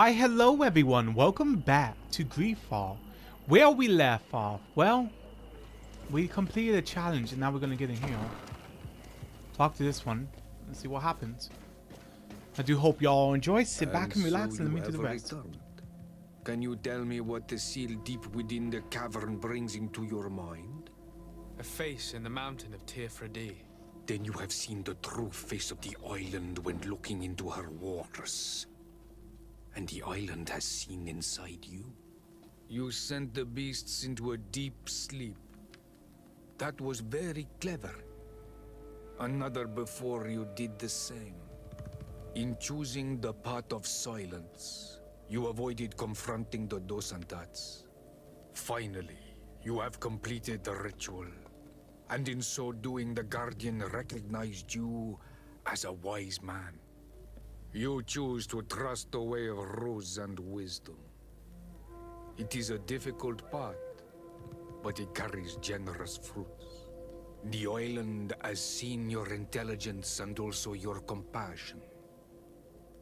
Hi, hello everyone. Welcome back to Greedfall. Where we left off, well, we completed a challenge and now we're gonna get in here. Talk to this one and see what happens. I do hope y'all enjoy. Sit back and relax and let me do the rest. Returned. Can you tell me what the seal deep within the cavern brings into your mind? A face in the mountain of Tirfredi. Then you have seen the true face of the island when looking into her waters. And the island has seen inside you. You sent the beasts into a deep sleep. That was very clever. Another before you did the same. In choosing the path of silence, you avoided confronting the Dosantats. Finally, you have completed the ritual. And in so doing, the Guardian recognized you as a wise man. You choose to trust the way of ruse and wisdom. It is a difficult path, but it carries generous fruits. The island has seen your intelligence and also your compassion.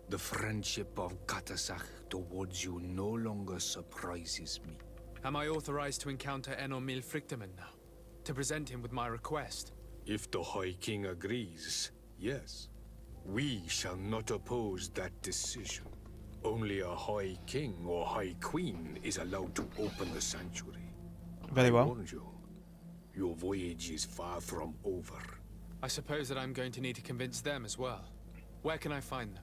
The friendship of Katasach towards you no longer surprises me. Am I authorized to encounter Enormil Frichtemann now? To present him with my request? If the High King agrees, yes. We shall not oppose that decision. Only a High King or High Queen is allowed to open the sanctuary. Very well. I warn you, your voyage is far from over. I suppose that I'm going to need to convince them as well. Where can I find them?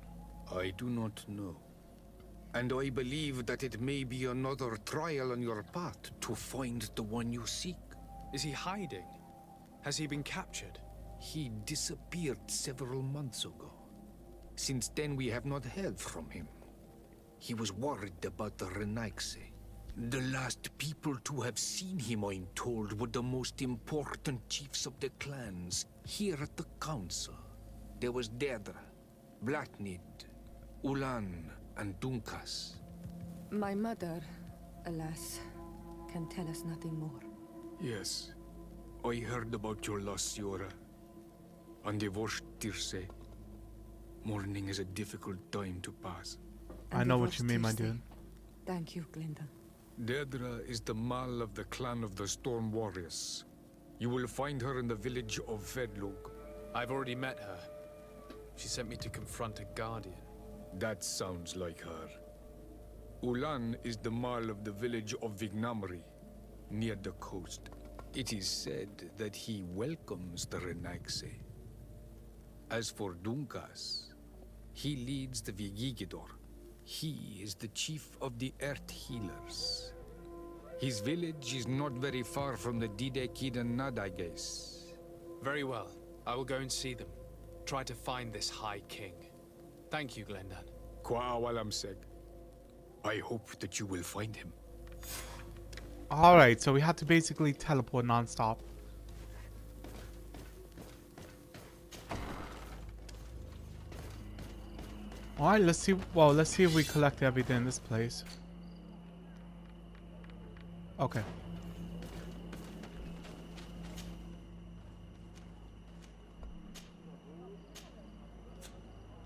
I do not know. And I believe that it may be another trial on your path to find the one you seek. Is he hiding? Has he been captured? He disappeared several months ago. Since then, we have not heard from him. He was worried about the Renaigse. The last people to have seen him, I'm told, were the most important chiefs of the clans here at the council. There was Deirdre, Blatnid, Ulan, and Dunkas. My mother, alas, can tell us nothing more. Yes, I heard about your loss, Siora. And divorced Tirse. Mourning is a difficult time to pass. I know what you mean, my dude. Thank you, Glendon. Deirdre is the Mal of the clan of the Storm Warriors. You will find her in the village of Vedlug. I've already met her. She sent me to confront a guardian. That sounds like her. Ulan is the Mal of the village of Vignamri, near the coast. It is said that he welcomes the Renaigse. As for Dunkas, he leads the Vigigidor. He is the chief of the Earth Healers. His village is not very far from the Didekid and Nadages. Very well. I will go and see them. Try to find this High King. Thank you, Glendan. Kwa'awalamseg. I hope that you will find him. Alright, so we had to basically teleport non-stop. Alright, let's see. Well, let's see if we collect everything in this place. Okay.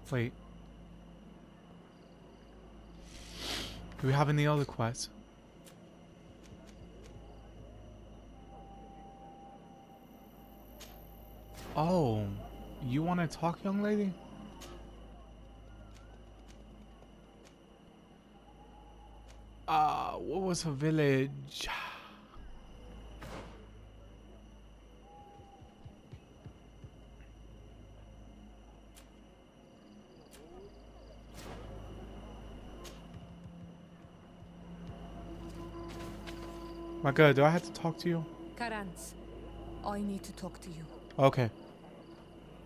Wait. Do we have any other quests? Oh, you want to talk, young lady? What was her village? My God, do I have to talk to you? Karans, I need to talk to you. Okay.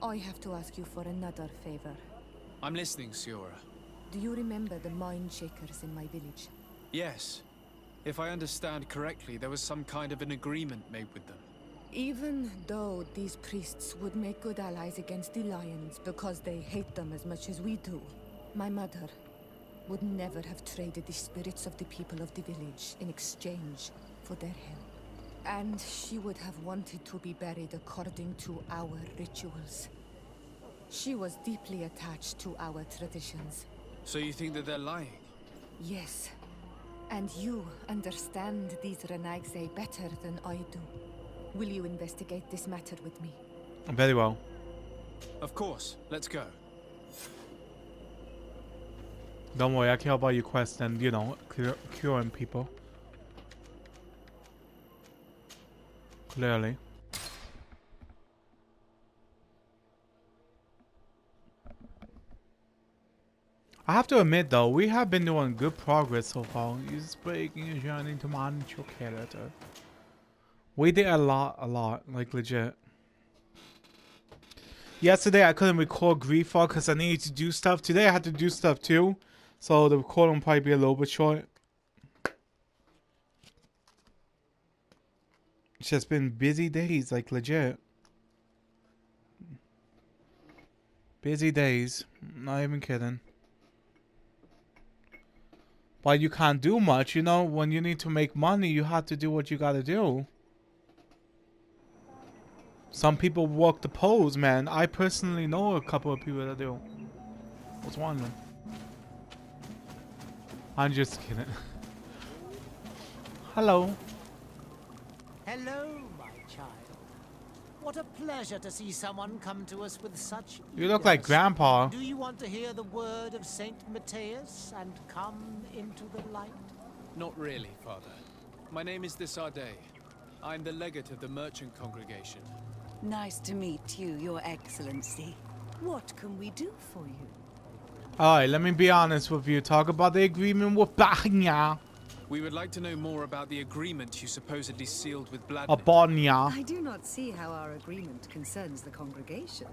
I have to ask you for another favor. I'm listening, Siora. Do you remember the mind shakers in my village? Yes. If I understand correctly, there was some kind of an agreement made with them. Even though these priests would make good allies against the lions because they hate them as much as we do, my mother would never have traded the spirits of the people of the village in exchange for their help. And she would have wanted to be buried according to our rituals. She was deeply attached to our traditions. So you think that they're lying? Yes. And you understand these Renaigse better than I do. Will you investigate this matter with me? Very well. Of course. Let's go. Don't worry, I care about your quest and, you know, curing people. Clearly. I have to admit though, we have been doing good progress so far. He's breaking and shining to manage your character. We did a lot, like legit. Yesterday I couldn't record Greedfall because I needed to do stuff. Today I had to do stuff too. So the recording will probably be a little bit short. It's just been busy days, like legit. Busy days. Not even kidding. But you can't do much, you know. When you need to make money, you have to do what you gotta do. Some people walk the poles, man. I personally know a couple of people that do. What's one of them? I'm just kidding. Hello. Hello, my child. What a pleasure to see someone come to us with such You look like eagerness. Grandpa. Do you want to hear the word of Saint Matthias and come into the light? Not really, Father. My name is Desardet. I'm the legate of the merchant congregation. Nice to meet you, Your Excellency. What can we do for you? Alright, let me be honest with you. Talk about the agreement with Banya. We would like to know more about the agreement you supposedly sealed with Or Bladnid. Banya. I do not see how our agreement concerns the congregation.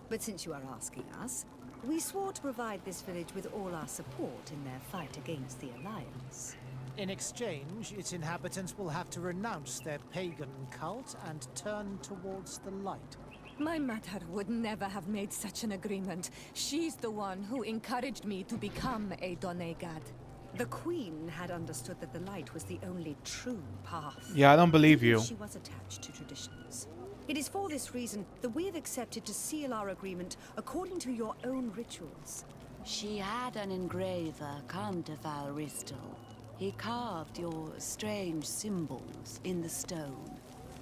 But since you are asking us, we swore to provide this village with all our support in their fight against the Alliance. In exchange, its inhabitants will have to renounce their pagan cult and turn towards the light. My mother would never have made such an agreement. She's the one who encouraged me to become a Donegad. The Queen had understood that the light was the only true path. Yeah, I don't believe Even you. if she was attached to traditions. It is for this reason that we have accepted to seal our agreement according to your own rituals. She had an engraver come to Valristal. He carved your strange symbols in the stone.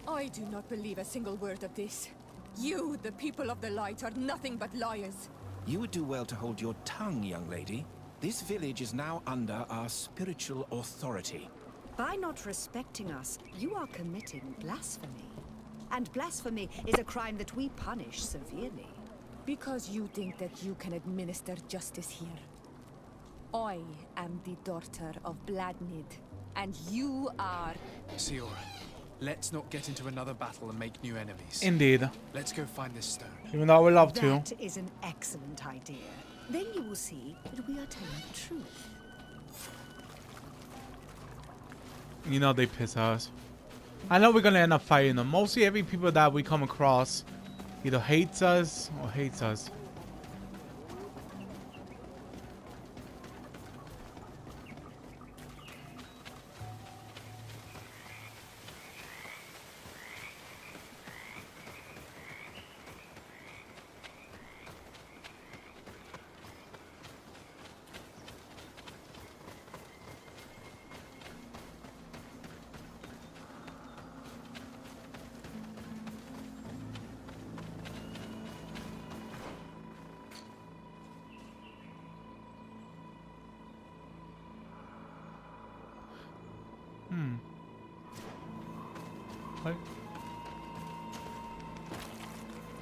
I do not believe a single word of this. You, the people of the light, are nothing but liars. You would do well to hold your tongue, young lady. This village is now under our spiritual authority. By not respecting us, you are committing blasphemy. And blasphemy is a crime that we punish severely. Because you think that you can administer justice here. I am the daughter of Bladnid, and you are... Siora, let's not get into another battle and make new enemies. Indeed. Let's go find this stone. Even though I would love to. That is an excellent idea. Then you will see that we are telling the truth. You know they piss us. I know we're gonna end up fighting them. Mostly every people that we come across either hates us or hates us.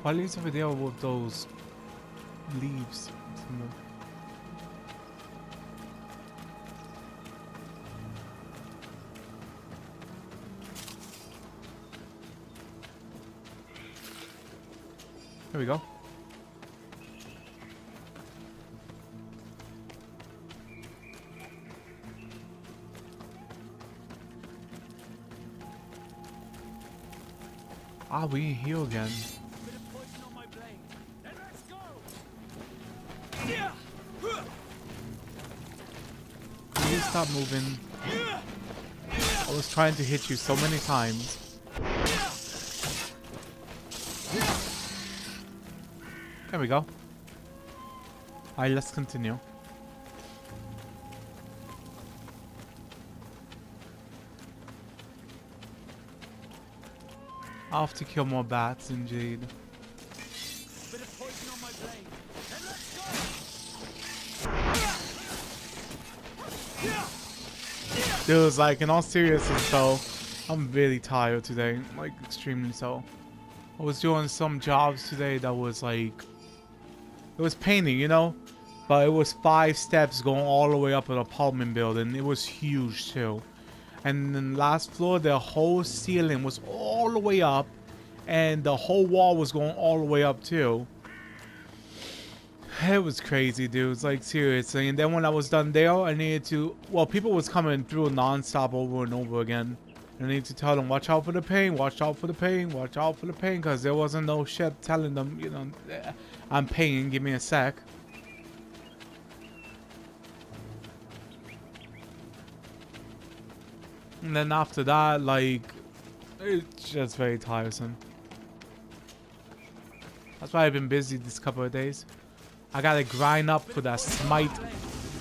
Why leaves over there with those leaves? Here we go. Ah, we here again. Please stop moving. I was trying to hit you so many times. There we go. Alright, let's continue. I'll have to kill more bats indeed. Bit of poison on my blade. Then let's go! Dude, like in all seriousness though, I'm really tired today, like extremely so. I was doing some jobs today that was like, it was painting, you know, but it was 5 steps going all the way up an apartment building. It was huge too. And then the last floor, the whole ceiling was all the way up, and the whole wall was going all the way up too. It was crazy, dude. It's like seriously. And then when I was done there, I needed to, well, people was coming through non-stop over and over again. I needed to tell them, watch out for the pain, watch out for the pain, watch out for the pain, because there wasn't no shit telling them, you know, I'm paying, give me a sec. And then after that, like, it's just very tiresome. That's why I've been busy this couple of days. I gotta grind up for that Smite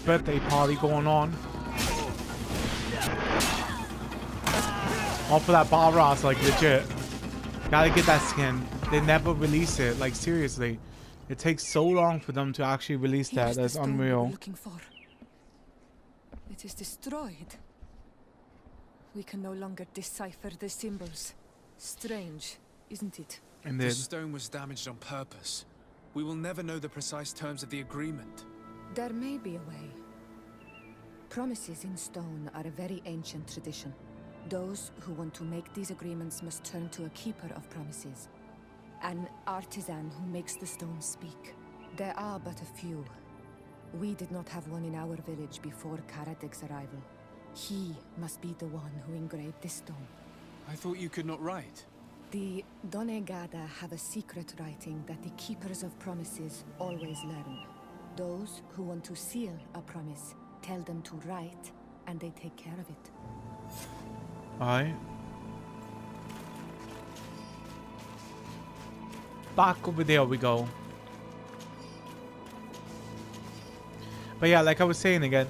birthday party going on. All for that Bob Ross, like legit. Gotta get that skin. They never release it, like seriously. It takes so long for them to actually release that. Here's the That's stone we were unreal. looking for. It is destroyed. We can no longer decipher the symbols. Strange, isn't it? And The then, stone was damaged on purpose. We will never know the precise terms of the agreement. There may be a way. Promises in stone are a very ancient tradition. Those who want to make these agreements must turn to a keeper of promises. An artisan who makes the stone speak. There are but a few. We did not have one in our village before Karatek's arrival. He must be the one who engraved this stone. I thought you could not write. The Donegada have a secret writing that the keepers of promises always learn. Those who want to seal a promise tell them to write, and they take care of it. alright. Back over there we go. But yeah, like I was saying again.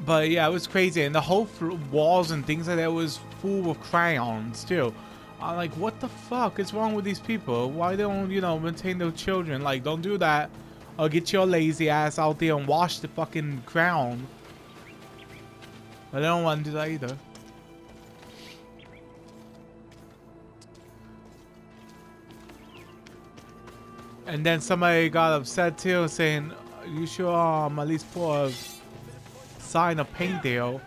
But yeah, it was crazy, and the whole walls and things like that was full of crayons too. I'm like, what the fuck is wrong with these people? Why they don't, you know, maintain their children? Like, don't do that, or get your lazy ass out there and wash the fucking crown. But they don't want to do that either. And then somebody got upset too, saying, "You should at least put a sign of paint there."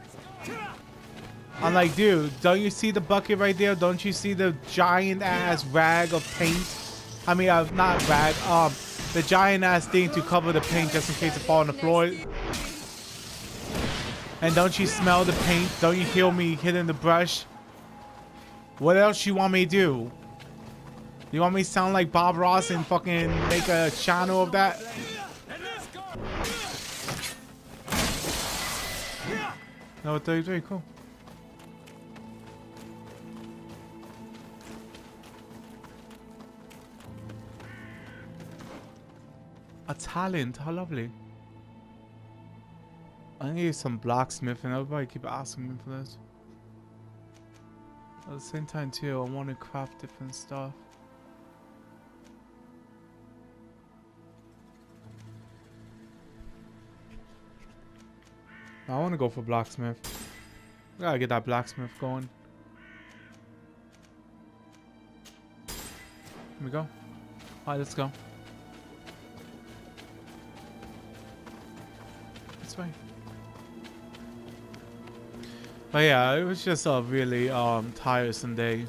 I'm like, dude, don't you see the bucket right there? Don't you see the giant ass rag of paint? I mean, not rag. The giant ass thing to cover the paint just in case it fall on the floor. And don't you smell the paint? Don't you hear me hitting the brush? What else you want me to do? You want me to sound like Bob Ross and fucking make a channel of that? No, 33, cool. A talent, how lovely. I need some blacksmith, and everybody keep asking me for this. At the same time too, I want to craft different stuff. I want to go for blacksmith. I gotta get that blacksmith going. Here we go. Alright, let's go. This way. But yeah, it was just a really tiresome day.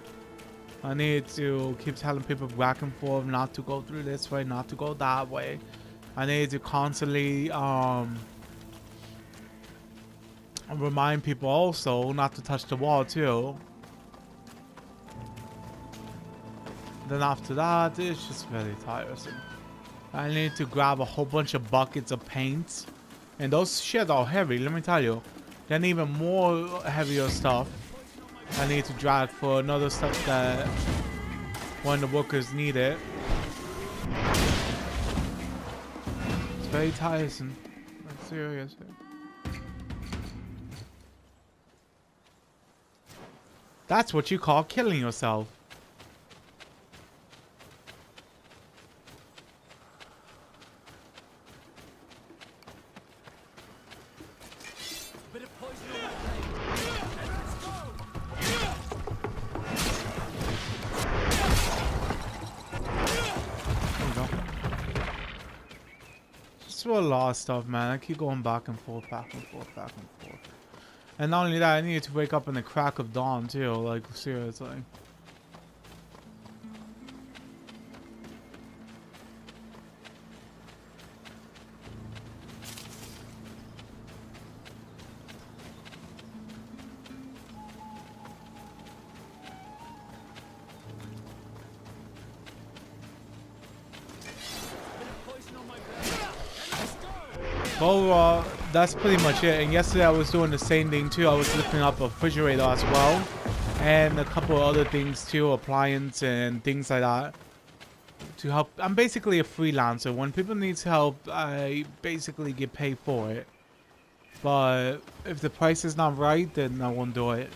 I need to keep telling people back and forth not to go through this way, not to go that way. I need to constantly remind people also not to touch the wall too. Then after that, it's just very tiresome. I need to grab a whole bunch of buckets of paint, and those shit are heavy, let me tell you. Then even more heavier stuff I need to drag for another stuff that when the workers need it. It's very tiresome, like seriously. That's what you call killing yourself. A lot of stuff, man. I keep going back and forth, back and forth, back and forth. And not only that, I needed to wake up in the crack of dawn too. Like, seriously. Well, that's pretty much it. And yesterday I was doing the same thing too. I was lifting up a refrigerator as well, and a couple of other things too, appliance and things like that, to help. I'm basically a freelancer. When people need help, I basically get paid for it. But if the price is not right, then I won't do it.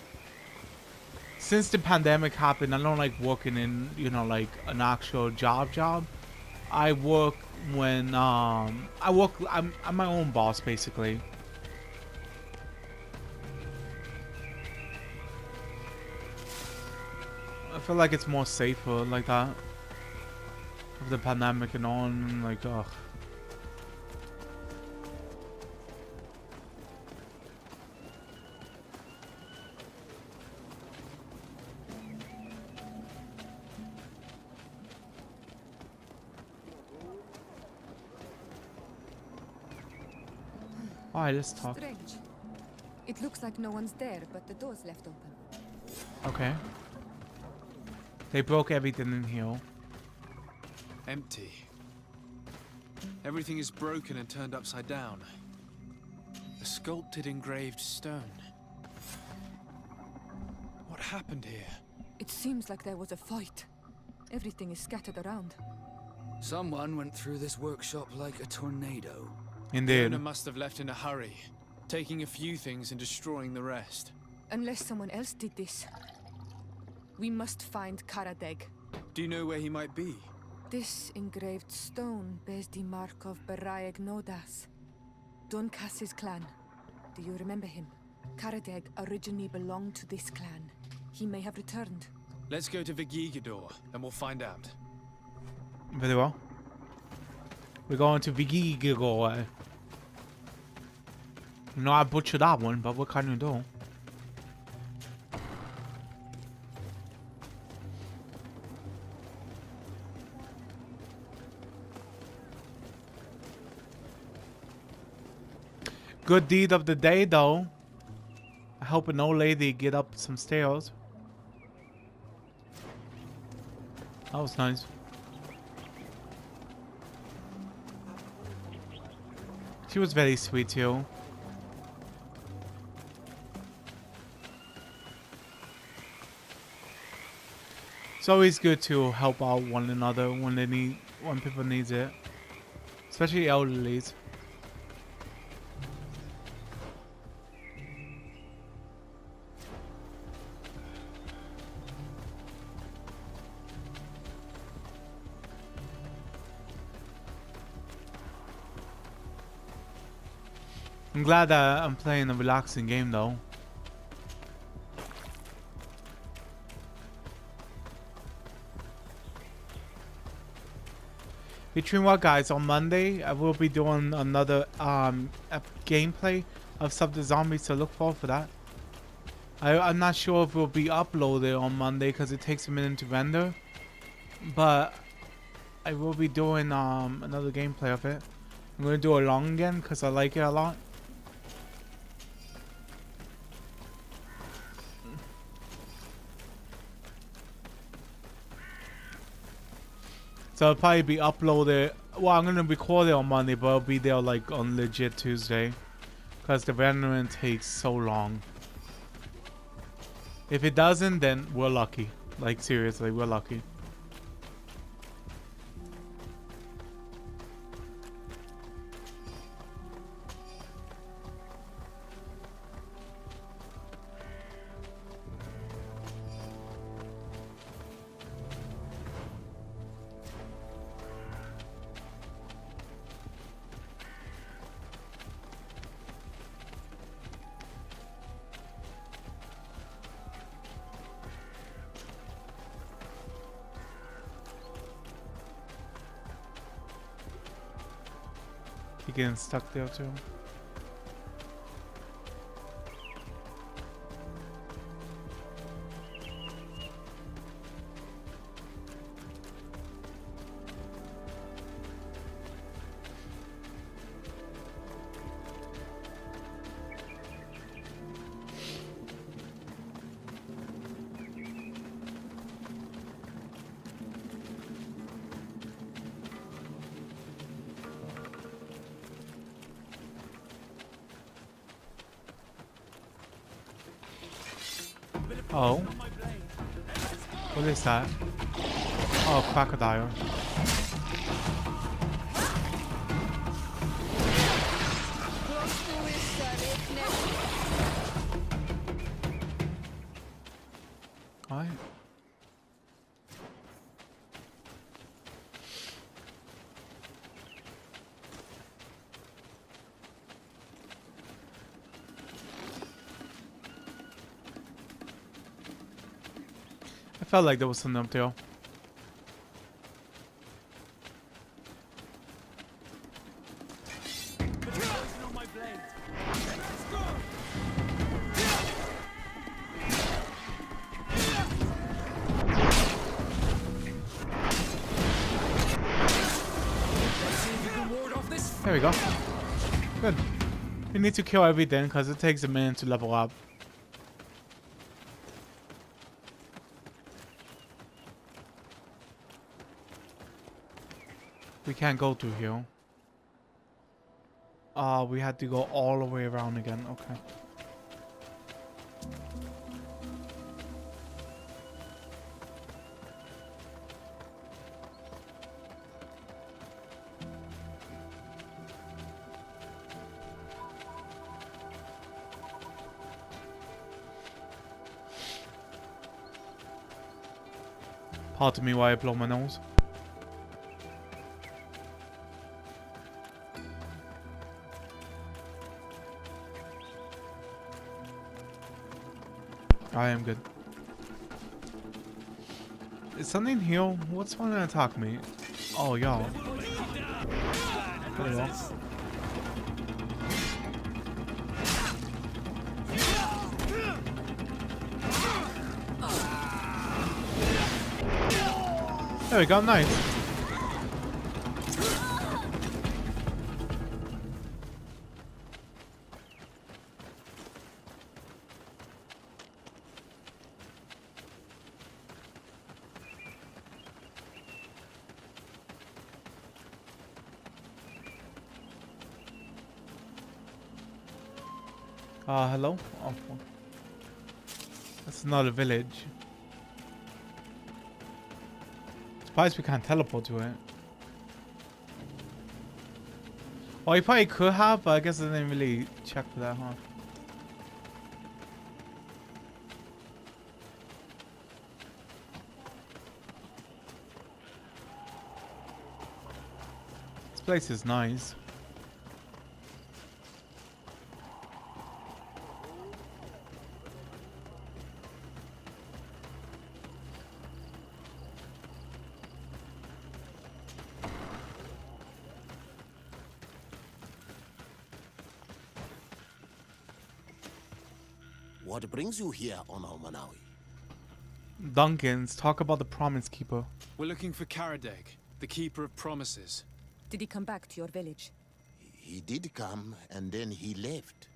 Since the pandemic happened, I don't like working in, you know, like an actual job. I work when I'm my own boss basically. I feel like it's more safer like that. With the pandemic and all, and like, ugh. Alright, let's talk. Strange. It looks like no one's there, but the door's left open. Okay. They broke everything in here. Empty. Everything is broken and turned upside down. A sculpted engraved stone. What happened here? It seems like there was a fight. Everything is scattered around. Someone went through this workshop like a tornado. The Indeed. owner must have left in a hurry, taking a few things and destroying the rest. Unless someone else did this. We must find Karadeg. Do you know where he might be? This engraved stone bears the mark of Baraeg Nodas, Duncass's clan. Do you remember him? Karadeg originally belonged to this clan. He may have returned. Let's go to Vigigador, and we'll find out. Very well. We're going to Vigigador. No, I butchered that one, but what can you do? Good deed of the day, though. I help an old lady get up some stairs. That was nice. She was very sweet too. It's always good to help out one another when people need it, especially elderlies. I'm glad that I'm playing a relaxing game though. Between what, guys, on Monday I will be doing another gameplay of Sub the Zombies, so look forward for that. I'm not sure if it will be uploaded on Monday because it takes a minute to render, but I will be doing another gameplay of it. I'm gonna do it long again because I like it a lot. So it'll probably be uploaded. Well, I'm gonna record it on Monday, but it'll be there like on legit Tuesday, because the rendering takes so long. If it doesn't, then we're lucky. Like, seriously, we're lucky. Keep getting stuck there too. Oh. What is that? Oh, crocodile. Alright. I felt like there was something up there. There we go. Good. You need to kill everything because it takes a minute to level up. We can't go through here. We had to go all the way around again. Okay. Pardon me while I blow my nose. I am good. Is something here? What's one to attack me? Oh, y'all. There we go. There we go, nice. Hello? Oh, that's another village. Surprised we can't teleport to it. Well, you probably could have, but I guess I didn't really check for that, huh? This place is nice. What brings you here on Manawi? Duncans, talk about the Promise Keeper. We're looking for Karadeg, the Keeper of Promises. Did he come back to your village? He did come, and then he left.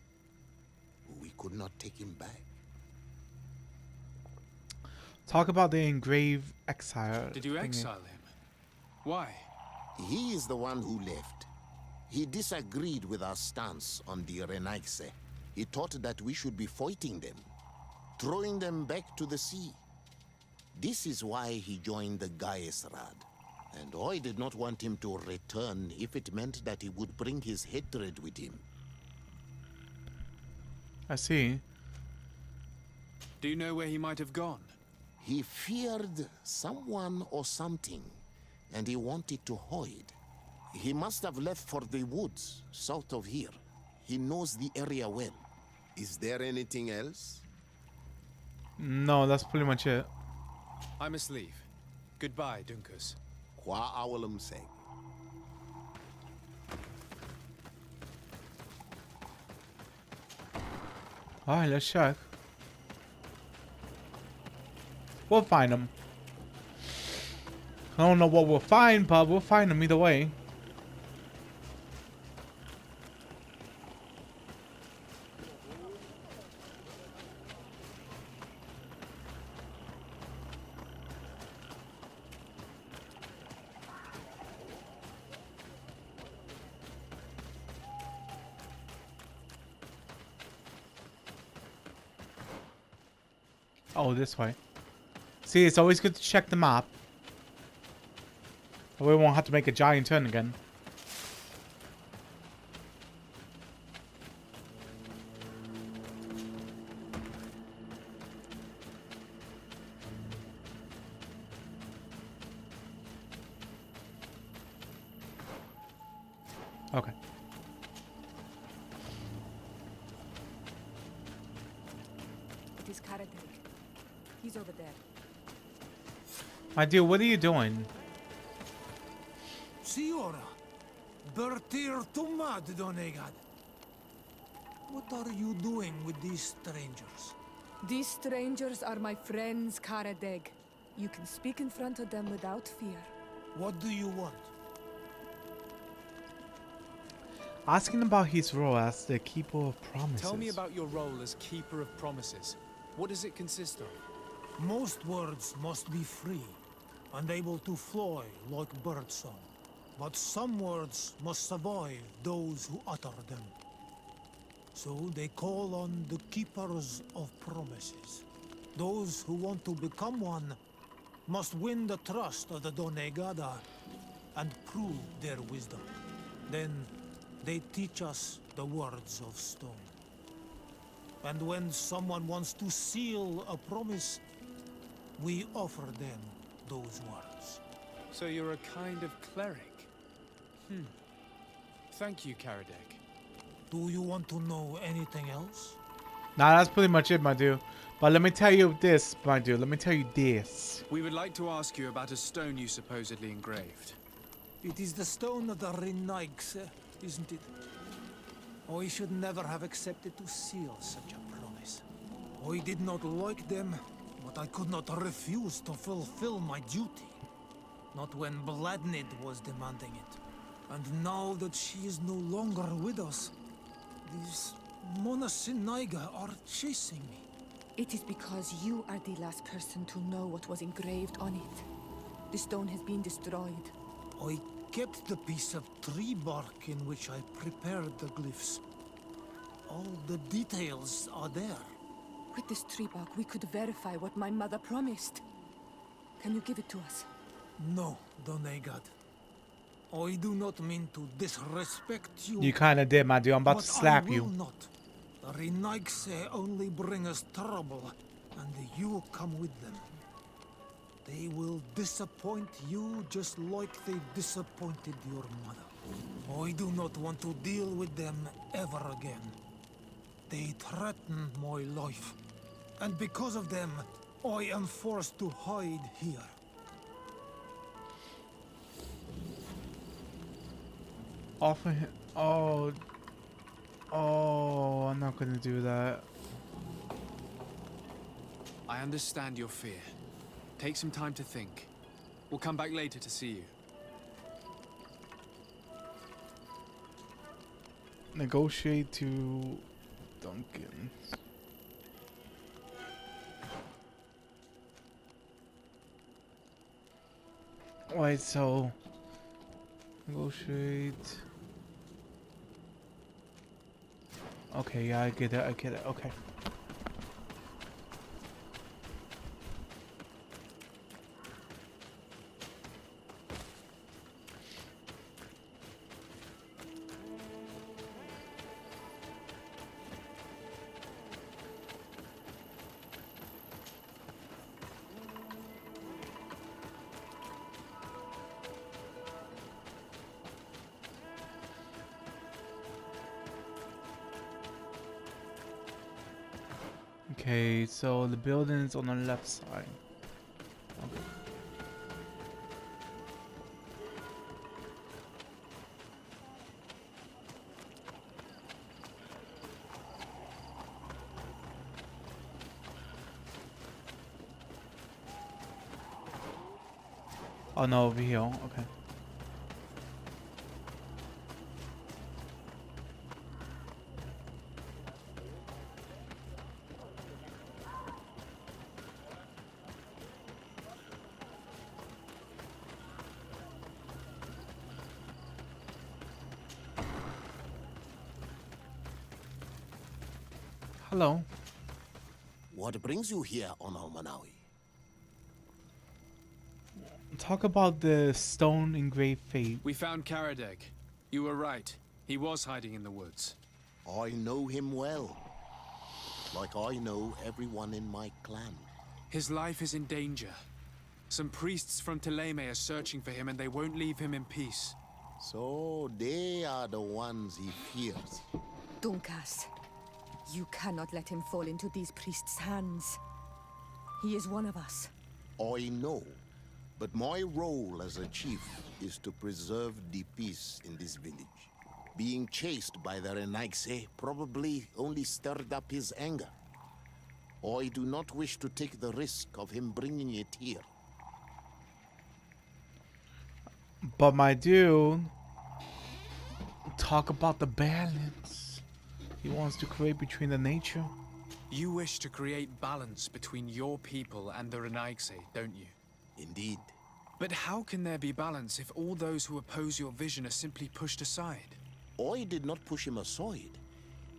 We could not take him back. Talk about the engraved exile. Did you thingy. exile him? Why? He is the one who left. He disagreed with our stance on the Renaigse. He thought that we should be fighting them, throwing them back to the sea. This is why he joined the Gaesrad. And I did not want him to return if it meant that he would bring his hatred with him. I see. Do you know where he might have gone? He feared someone or something, and he wanted to hide. He must have left for the woods south of here. He knows the area well. Is there anything else? No, that's pretty much it. I must leave. Goodbye, Dunkus. Qua awalam seg. Alright, let's check. We'll find them. I don't know what we'll find, but we'll find them either way. Oh, this way. See, it's always good to check the map. We won't have to make a giant turn again. Okay. It is Karadeg. He's over there. My dear, what are you doing? Signora, Bertir Tumad Donegad. What are you doing with these strangers? These strangers are my friends, Karadeg. You can speak in front of them without fear. What do you want? Asking about his role as the Keeper of Promises. Tell me about your role as Keeper of Promises. What does it consist of? Most words must be free and able to fly like birdsong. But some words must survive those who utter them. So they call on the Keepers of Promises. Those who want to become one must win the trust of the Donegada and prove their wisdom. Then they teach us the words of stone. And when someone wants to seal a promise, we offer them those words. So you're a kind of cleric? Thank you, Karadeg. Do you want to know anything else? Nah, that's pretty much it, my dude. But let me tell you this, my dude. Let me tell you this. We would like to ask you about a stone you supposedly engraved. It is the stone of the Renaigse, isn't it? I should never have accepted to seal such a promise. I did not like them, but I could not refuse to fulfill my duty. Not when Bladnid was demanding it. And now that she is no longer with us, these Monasinaiga are chasing me. It is because you are the last person to know what was engraved on it. The stone has been destroyed. I kept the piece of tree bark in which I prepared the glyphs. All the details are there. With this tree bark, we could verify what my mother promised. Can you give it to us? No, Donegad. I do not mean to disrespect you. You kind of did, my dude. I'm about to slap you. I will not. The Renaigse only bring us trouble, and you come with them. They will disappoint you just like they disappointed your mother. I do not want to deal with them ever again. They threaten my life, and because of them, I am forced to hide here. Offer him. Oh, I'm not gonna do that. I understand your fear. Take some time to think. We'll come back later to see you. Negotiate to Duncan. Wait, so negotiate. Okay, yeah, I get it. Okay. Okay, so the building's on the left side. Okay. Oh no, over here. Okay. Hello. What brings you here on Almanawi? Talk about the stone engraved fate. We found Karadeg. You were right. He was hiding in the woods. I know him well. Like I know everyone in my clan. His life is in danger. Some priests from Thélème are searching for him and they won't leave him in peace. So they are the ones he fears. Dunkas, you cannot let him fall into these priests' hands. He is one of us. I know, but my role as a chief is to preserve the peace in this village. Being chased by the Renaigse probably only stirred up his anger. I do not wish to take the risk of him bringing it here. But my dude, talk about the balance he wants to create between the nature. You wish to create balance between your people and the Renaigse, don't you? Indeed. But how can there be balance if all those who oppose your vision are simply pushed aside? I did not push him aside.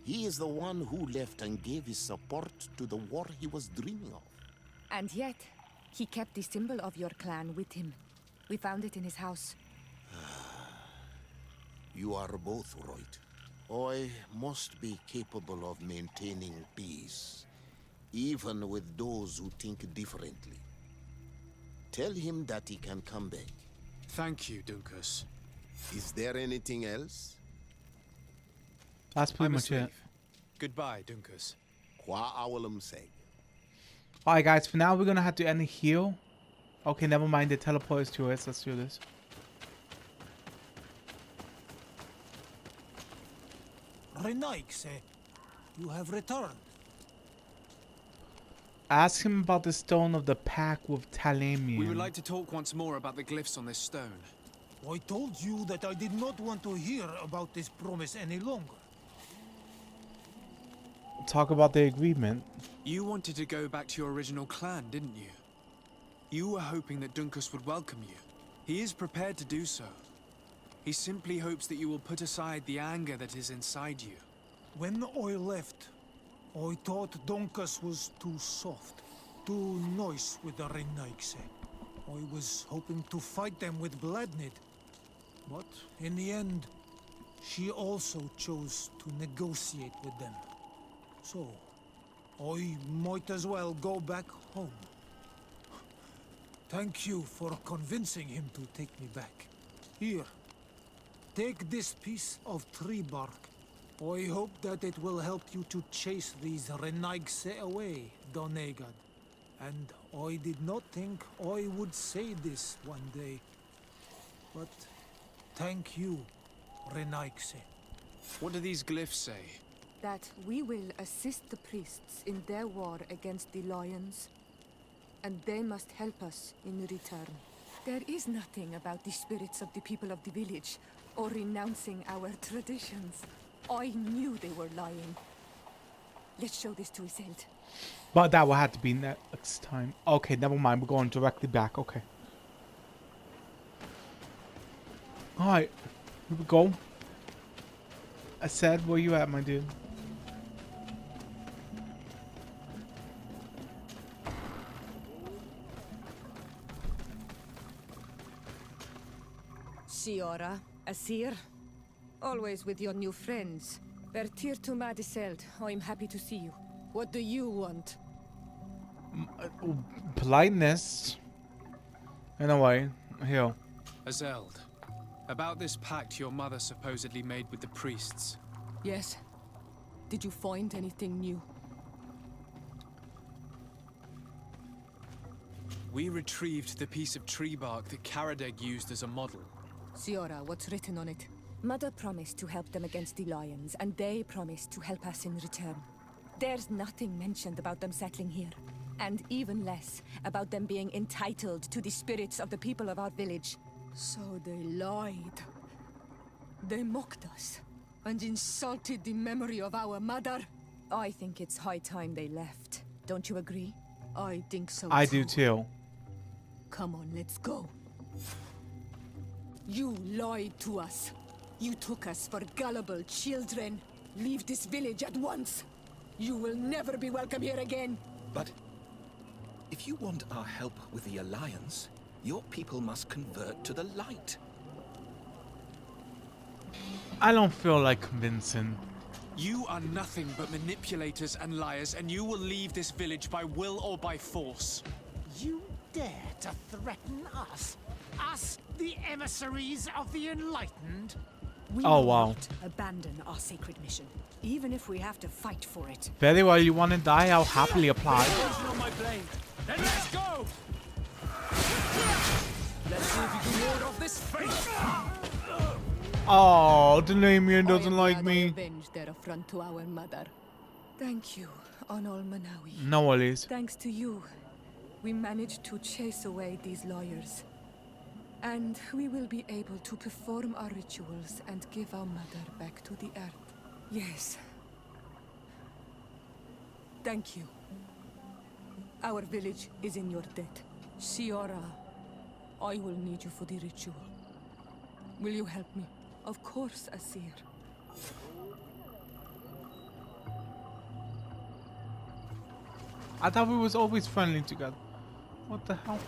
He is the one who left and gave his support to the war he was dreaming of. And yet, he kept the symbol of your clan with him. We found it in his house. You are both right. I must be capable of maintaining peace, even with those who think differently. Tell him that he can come back. Thank you, Dunkus. Is there anything else? That's pretty much it. Goodbye, Dunkus. Qua awalum seg. Alright guys, for now we're gonna have to end it here. Okay, never mind, the teleport is to us. Let's do this. Renaigse, you have returned. Ask him about the stone of the pact with Thélème. We would like to talk once more about the glyphs on this stone. I told you that I did not want to hear about this promise any longer. Talk about the agreement. You wanted to go back to your original clan, didn't you? You were hoping that Dunkus would welcome you. He is prepared to do so. He simply hopes that you will put aside the anger that is inside you. When I left, I thought Dunkus was too soft, too nice with the Renaigse. I was hoping to fight them with Bladnid. But in the end, she also chose to negotiate with them. So, I might as well go back home. Thank you for convincing him to take me back. Here, take this piece of tree bark. I hope that it will help you to chase these Renaigse away, Donegad. And I did not think I would say this one day. But thank you, Renaigse. What do these glyphs say? That we will assist the priests in their war against the lions, and they must help us in return. There is nothing about the spirits of the people of the village, or renouncing our traditions. I knew they were lying. Let's show this to Iselt. But that will have to be next time. Okay, never mind. We're going directly back. Okay. Alright. Here we go. I said, where you at, my dude? Siora, Asir. Always with your new friends. Bertir to Madiseld. I'm happy to see you. What do you want? Politeness. In a way. Here. Azeld, about this pact your mother supposedly made with the priests. Yes. Did you find anything new? We retrieved the piece of tree bark that Karadeg used as a model. Siora, what's written on it? Mother promised to help them against the lions, and they promised to help us in return. There's nothing mentioned about them settling here. And even less about them being entitled to the spirits of the people of our village. So they lied. They mocked us and insulted the memory of our mother. I think it's high time they left. Don't you agree? I think so I do too. Come on, let's go. You lied to us. You took us for gullible children. Leave this village at once. You will never be welcome here again. But if you want our help with the Alliance, your people must convert to the light. I don't feel like convincing. You are nothing but manipulators and liars, and you will leave this village by will or by force. You dare to threaten us? Us, the emissaries of the Enlightened? We Oh, will wow. not abandon our sacred mission, even if we have to fight for it. Very well, you want to die? I'll happily apply. On my blade. Then let's go! Let's see if you can ward off this fate! Oh, Damian doesn't like I me. avenge their affront to our mother. Thank you, Onol Manawi. No worries. Thanks to you, we managed to chase away these lawyers. And we will be able to perform our rituals and give our mother back to the earth. Yes. Thank you. Our village is in your debt. Siora, I will need you for the ritual. Will you help me? Of course, Asir. I thought we was always friendly together. What the hell?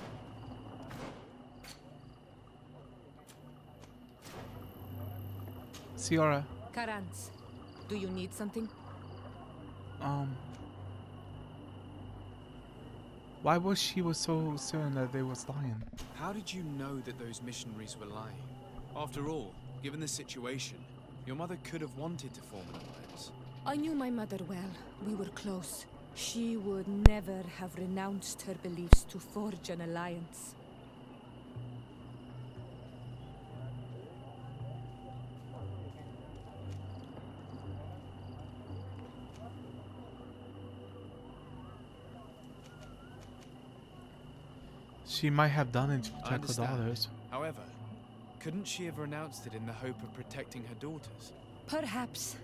Ciara, Karans, do you need something? why was she so certain that they was lying? How did you know that those missionaries were lying? After all, given the situation, your mother could have wanted to form an alliance. I knew my mother well. We were close. She would never have renounced her beliefs to forge an alliance. She might have done it to I protect her understand. daughters. However, couldn't she have renounced it in the hope of protecting her daughters? Perhaps.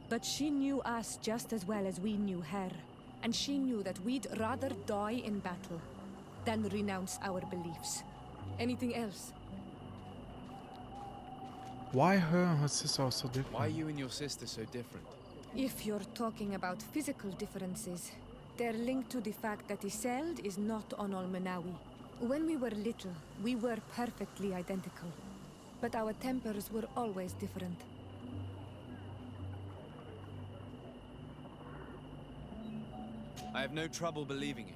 But she knew us just as well as we knew her. And she knew that we'd rather die in battle than renounce our beliefs. Anything else? Why her and her sister are so different? Why are you and your sister so different? If you're talking about physical differences, they're linked to the fact that Iseld is not Onol Manawi. When we were little, we were perfectly identical. But our tempers were always different. I have no trouble believing it.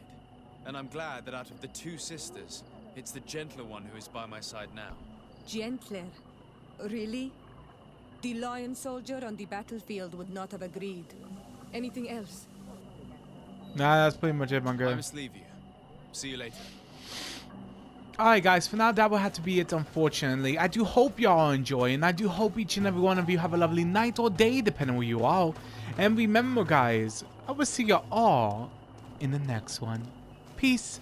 And I'm glad that out of the two sisters, it's the gentler one who is by my side now. Gentler? Really? The lion soldier on the battlefield would not have agreed. Anything else? Nah, that's pretty much it, my I girl. must leave you. See you later. Alright guys, for now that will have to be it, unfortunately. I do hope y'all are enjoying. I do hope each and every one of you have a lovely night or day, depending where you are. And remember guys, I will see you all in the next one. Peace.